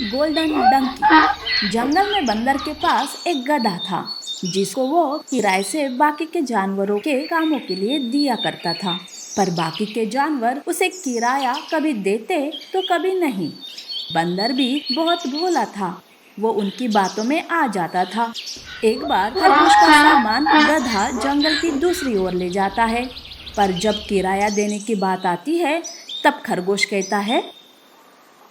Golden Dunki. जंगल में बंदर के पास एक गधा था जिसको वो किराए से बाकी के जानवरों के कामों के लिए दिया करता था। पर बाकी के जानवर उसे किराया कभी देते तो कभी नहीं। बंदर भी बहुत भोला था, वो उनकी बातों में आ जाता था। एक बार खरगोश का सामान गधा जंगल की दूसरी ओर ले जाता है, पर जब किराया देने की बात आती है तब खरगोश कहता है,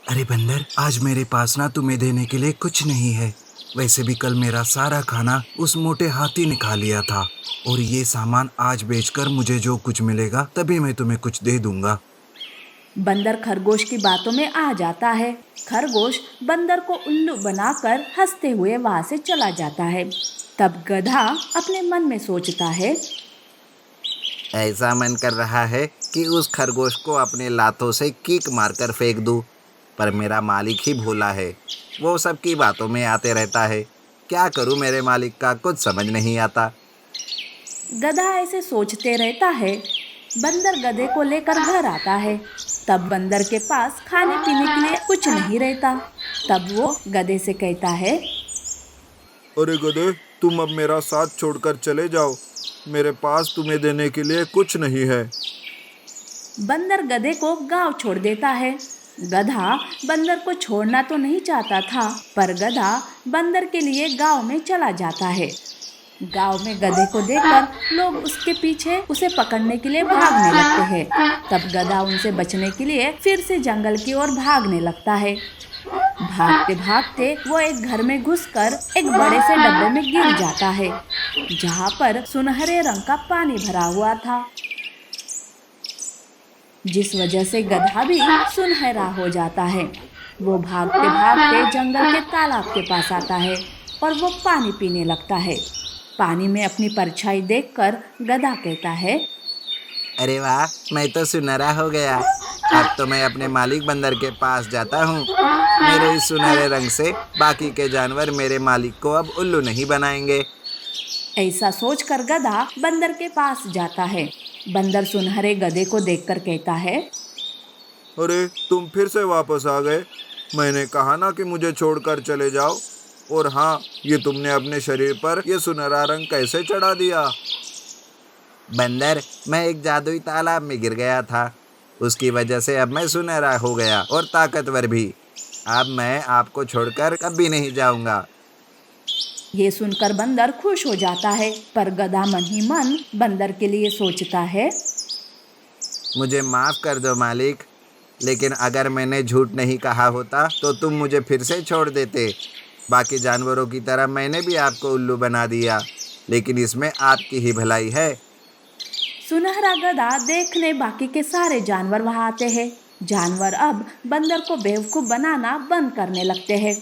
अरे बंदर, आज मेरे पास ना तुम्हें देने के लिए कुछ नहीं है। वैसे भी कल मेरा सारा खाना उस मोटे हाथी ने खा लिया था, और ये सामान आज बेचकर मुझे जो कुछ मिलेगा तभी मैं तुम्हें कुछ दे दूंगा। बंदर खरगोश की बातों में आ जाता है। खरगोश बंदर को उल्लू बनाकर हंसते हुए वहां से चला जाता है। तब गधा अपने मन में सोचता है, ऐसा मन कर रहा है कि उस खरगोश को अपने लातों से किक मारकर फेंक दूं, पर मेरा मालिक ही भोला है, वो सबकी बातों में आते रहता है। क्या करूं, मेरे मालिक का कुछ समझ नहीं आता। गधा ऐसे सोचते रहता है। बंदर गधे को लेकर घर आता है। तब बंदर के पास खाने पीने के लिए कुछ नहीं रहता। तब वो गधे से कहता है, अरे गधे, तुम अब मेरा साथ छोड़कर चले जाओ, मेरे पास तुम्हें देने के लिए कुछ नहीं है। बंदर गधे को गांव छोड़ देता है। गधा बंदर को छोड़ना तो नहीं चाहता था, पर गधा बंदर के लिए गांव में चला जाता है। गांव में गधे को देखकर लोग उसके पीछे उसे पकड़ने के लिए भागने लगते हैं। तब गधा उनसे बचने के लिए फिर से जंगल की ओर भागने लगता है। भागते भागते वो एक घर में घुसकर एक बड़े से डब्बे में गिर जाता है, जहाँ पर सुनहरे रंग का पानी भरा हुआ था, जिस वजह से गधा भी सुनहरा हो जाता है। वो भागते भागते जंगल के तालाब के पास आता है और वो पानी पीने लगता है। पानी में अपनी परछाई देखकर गधा कहता है, अरे वाह, मैं तो सुनहरा हो गया। अब तो मैं अपने मालिक बंदर के पास जाता हूँ। मेरे इस सुनहरे रंग से बाकी के जानवर मेरे मालिक को अब उल्लू नहीं बनाएंगे। ऐसा सोचकर गधा बंदर के पास जाता है। बंदर सुनहरे गधे को देखकर कहता है, अरे तुम फिर से वापस आ गए। मैंने कहा ना कि मुझे छोड़कर चले जाओ। और हाँ, ये तुमने अपने शरीर पर ये सुनहरा रंग कैसे चढ़ा दिया? बंदर, मैं एक जादुई तालाब में गिर गया था, उसकी वजह से अब मैं सुनहरा हो गया और ताकतवर भी। अब मैं आपको छोड़कर कभी नहीं जाऊंगा। ये सुनकर बंदर खुश हो जाता है, पर गधा मन ही मन बंदर के लिए सोचता है, मुझे माफ़ कर दो मालिक, लेकिन अगर मैंने झूठ नहीं कहा होता तो तुम मुझे फिर से छोड़ देते। बाकी जानवरों की तरह मैंने भी आपको उल्लू बना दिया, लेकिन इसमें आपकी ही भलाई है। सुनहरा गधा देखने बाकी के सारे जानवर वहां आते हैं। जानवर अब बंदर को बेवकूफ बनाना बंद करने लगते हैं।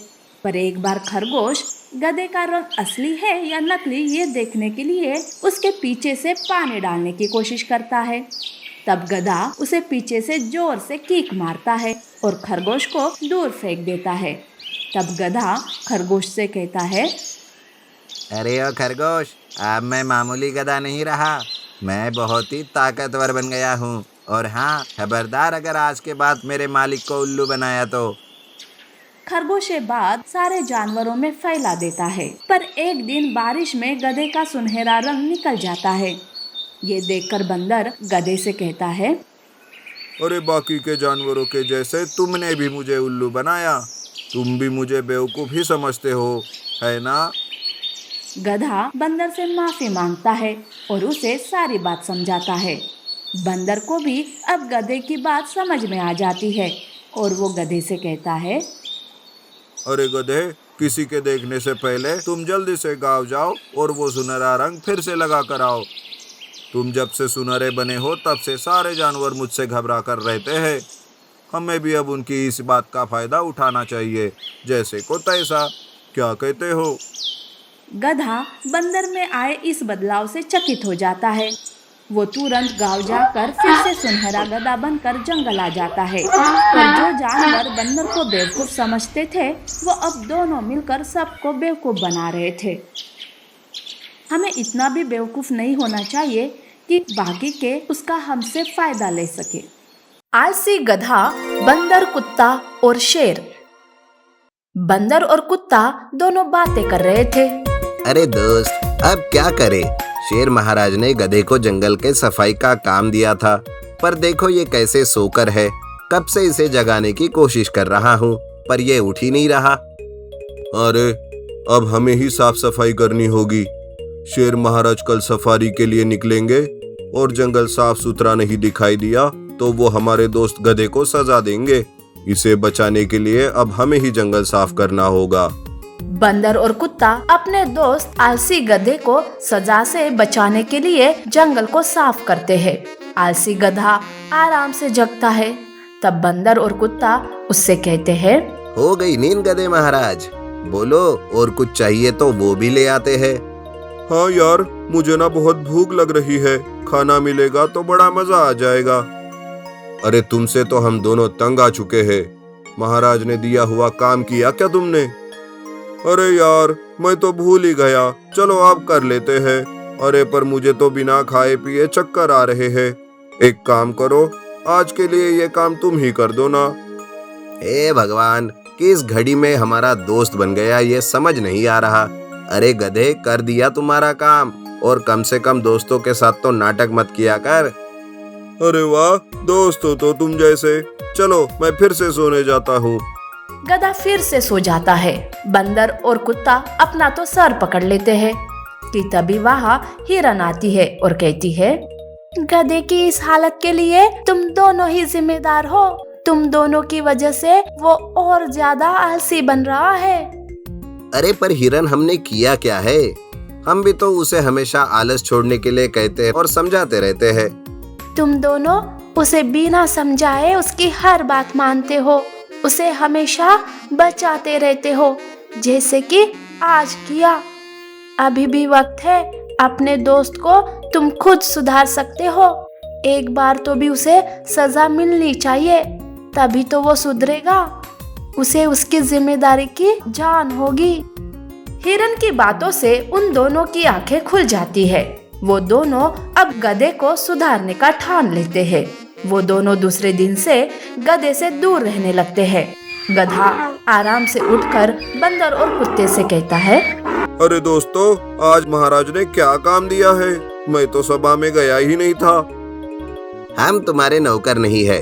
पर एक बार खरगोश गधे का रंग असली है या नकली ये देखने के लिए उसके पीछे से पानी डालने की कोशिश करता है। तब गधा उसे पीछे से जोर से कीक मारता है और खरगोश को दूर फेंक देता है। तब गधा खरगोश से कहता है, अरे ओ खरगोश, अब मैं मामूली गधा नहीं रहा, मैं बहुत ही ताकतवर बन गया हूँ। और हाँ, खबरदार अगर आज के बाद मेरे मालिक को उल्लू बनाया तो। खरगोश ये बात सारे जानवरों में फैला देता है। पर एक दिन बारिश में गधे का सुनहरा रंग निकल जाता है। ये देखकर बंदर गधे से कहता है, अरे बाकी के जानवरों के जैसे तुमने भी मुझे उल्लू बनाया। तुम भी मुझे बेवकूफ़ ही समझते हो, है ना? गधा बंदर से माफी मांगता है और उसे सारी बात समझाता है। बंदर को भी अब गधे की बात समझ में आ जाती है और वो गधे से कहता है, अरे गधे, किसी के देखने से पहले तुम जल्दी से गाँव जाओ और वो सुनहरा रंग फिर से लगा कर आओ। तुम जब से सुनहरे बने हो तब से सारे जानवर मुझसे घबरा कर रहते हैं। हमें भी अब उनकी इस बात का फायदा उठाना चाहिए, जैसे को तैसा। क्या कहते हो? गधा बंदर में आए इस बदलाव से चकित हो जाता है। वो तुरंत गांव जाकर फिर से सुनहरा गधा बनकर जंगल आ जाता है। और जो जानवर बंदर को बेवकूफ समझते थे वो अब दोनों मिलकर सबको बेवकूफ बना रहे थे। हमें इतना भी बेवकूफ नहीं होना चाहिए कि बाकी के उसका हमसे फायदा ले सके। आलसी गधा, बंदर, कुत्ता और शेर। बंदर और कुत्ता दोनों बातें कर रहे थे। अरे दोस्त, अब क्या करे। शेर महाराज ने गधे को जंगल के सफाई का काम दिया था, पर देखो ये कैसे सोकर है। कब से इसे जगाने की कोशिश कर रहा हूँ, पर ये उठ ही नहीं रहा। अरे अब हमें ही साफ सफाई करनी होगी। शेर महाराज कल सफारी के लिए निकलेंगे और जंगल साफ सुथरा नहीं दिखाई दिया तो वो हमारे दोस्त गधे को सजा देंगे। इसे बचाने के लिए अब हमें ही जंगल साफ करना होगा। बंदर और कुत्ता अपने दोस्त आलसी गधे को सजा से बचाने के लिए जंगल को साफ करते हैं। आलसी गधा आराम से जगता है। तब बंदर और कुत्ता उससे कहते हैं, हो गई नींद गधे महाराज, बोलो और कुछ चाहिए तो वो भी ले आते हैं। हाँ यार, मुझे ना बहुत भूख लग रही है, खाना मिलेगा तो बड़ा मजा आ जाएगा। अरे तुमसे तो हम दोनों तंग आ चुके हैं। महाराज ने दिया हुआ काम किया क्या तुमने? अरे यार, मैं तो भूल ही गया। चलो आप कर लेते हैं। अरे पर मुझे तो बिना खाए पिए चक्कर आ रहे हैं। एक काम करो, आज के लिए ये काम तुम ही कर दो ना। हे भगवान, किस घड़ी में हमारा दोस्त बन गया ये समझ नहीं आ रहा। अरे गधे, कर दिया तुम्हारा काम, और कम से कम दोस्तों के साथ तो नाटक मत किया कर। अरे वाह, दोस्त हो तो तुम जैसे। चलो मैं फिर से सोने जाता हूँ। गधा फिर से सो जाता है। बंदर और कुत्ता अपना तो सर पकड़ लेते हैं कि तभी वहाँ हिरन आती है और कहती है, गधे की इस हालत के लिए तुम दोनों ही जिम्मेदार हो। तुम दोनों की वजह से वो और ज्यादा आलसी बन रहा है। अरे पर हिरन, हमने किया क्या है? हम भी तो उसे हमेशा आलस छोड़ने के लिए कहते हैं और समझाते रहते हैं। तुम दोनों उसे बिना समझाए उसकी हर बात मानते हो, उसे हमेशा बचाते रहते हो, जैसे कि आज किया। अभी भी वक्त है, अपने दोस्त को तुम खुद सुधार सकते हो। एक बार तो भी उसे सजा मिलनी चाहिए, तभी तो वो सुधरेगा। उसे उसकी जिम्मेदारी की जान होगी। हिरन की बातों से उन दोनों की आंखें खुल जाती है। वो दोनों अब गधे को सुधारने का ठान लेते हैं। वो दोनों दूसरे दिन से गधे से दूर रहने लगते हैं। गधा आराम से उठकर बंदर और कुत्ते से कहता है, अरे दोस्तों, आज महाराज ने क्या काम दिया है? मैं तो सभा में गया ही नहीं था। हम तुम्हारे नौकर नहीं है।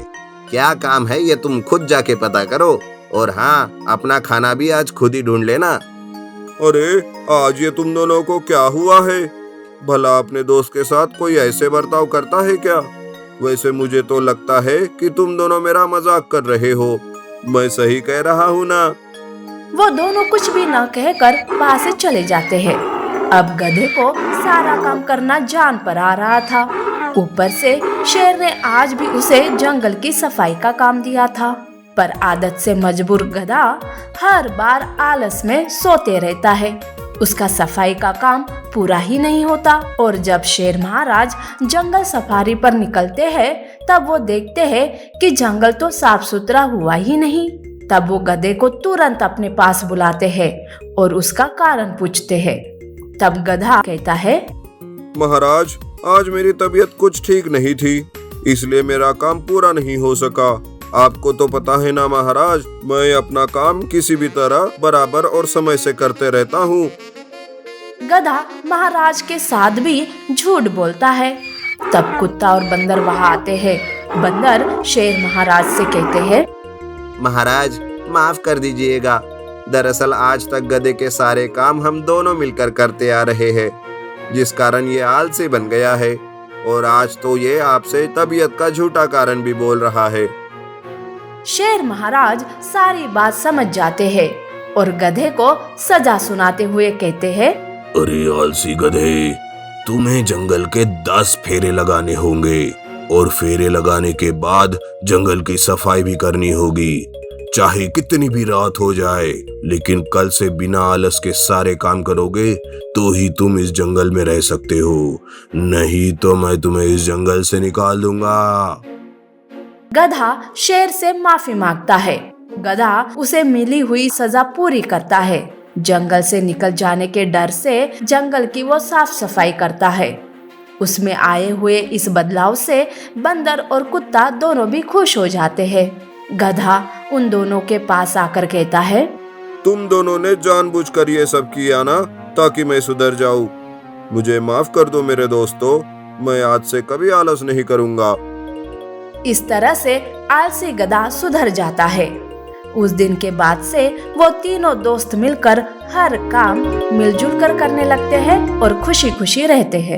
क्या काम है ये तुम खुद जाके पता करो, और हाँ, अपना खाना भी आज खुद ही ढूंढ लेना। अरे आज ये तुम दोनों को क्या हुआ है? भला अपने दोस्त के साथ कोई ऐसे बर्ताव करता है क्या? वैसे मुझे तो लगता है कि तुम दोनों मेरा मजाक कर रहे हो। मैं सही कह रहा हूँ ना? वो दोनों कुछ भी न कहकर वहाँ से चले जाते हैं। अब गधे को सारा काम करना जान पर आ रहा था। ऊपर से शेर ने आज भी उसे जंगल की सफाई का काम दिया था, पर आदत से मजबूर गधा हर बार आलस में सोते रहता है। उसका सफाई का काम पूरा ही नहीं होता। और जब शेर महाराज जंगल सफारी पर निकलते हैं, तब वो देखते हैं कि जंगल तो साफ सुथरा हुआ ही नहीं। तब वो गधे को तुरंत अपने पास बुलाते हैं और उसका कारण पूछते हैं। तब गधा कहता है, महाराज, आज मेरी तबीयत कुछ ठीक नहीं थी, इसलिए मेरा काम पूरा नहीं हो सका। आपको तो पता है ना महाराज, मैं अपना काम किसी भी तरह बराबर और समय से करते रहता हूँ। गधा महाराज के साथ भी झूठ बोलता है। तब कुत्ता और बंदर वहाँ आते हैं। बंदर शेर महाराज से कहते हैं, महाराज माफ कर दीजिएगा। दरअसल आज तक गधे के सारे काम हम दोनों मिलकर करते आ रहे हैं, जिस कारण ये आलसी बन गया है, और आज तो ये आपसे तबीयत का झूठा कारण भी बोल रहा है। शेर महाराज सारी बात समझ जाते हैं और गधे को सजा सुनाते हुए कहते हैं, अरे आलसी गधे, तुम्हें जंगल के 10 फेरे लगाने होंगे, और फेरे लगाने के बाद जंगल की सफाई भी करनी होगी। चाहे कितनी भी रात हो जाए, लेकिन कल से बिना आलस के सारे काम करोगे तो ही तुम इस जंगल में रह सकते हो, नहीं तो मैं तुम्हें इस जंगल से निकाल दूंगा। गधा शेर से माफी मांगता है। गधा उसे मिली हुई सजा पूरी करता है। जंगल से निकल जाने के डर से जंगल की वो साफ सफाई करता है। उसमें आए हुए इस बदलाव से बंदर और कुत्ता दोनों भी खुश हो जाते हैं। गधा उन दोनों के पास आकर कहता है, तुम दोनों ने जानबूझकर ये सब किया ना, ताकि मैं सुधर जाऊं। मुझे माफ कर दो मेरे दोस्तों, मैं आज से कभी आलस नहीं करूंगा। इस तरह से आलसी गधा सुधर जाता है। उस दिन के बाद से वो तीनों दोस्त मिलकर हर काम मिलजुल कर करने लगते हैं और खुशी खुशी रहते हैं।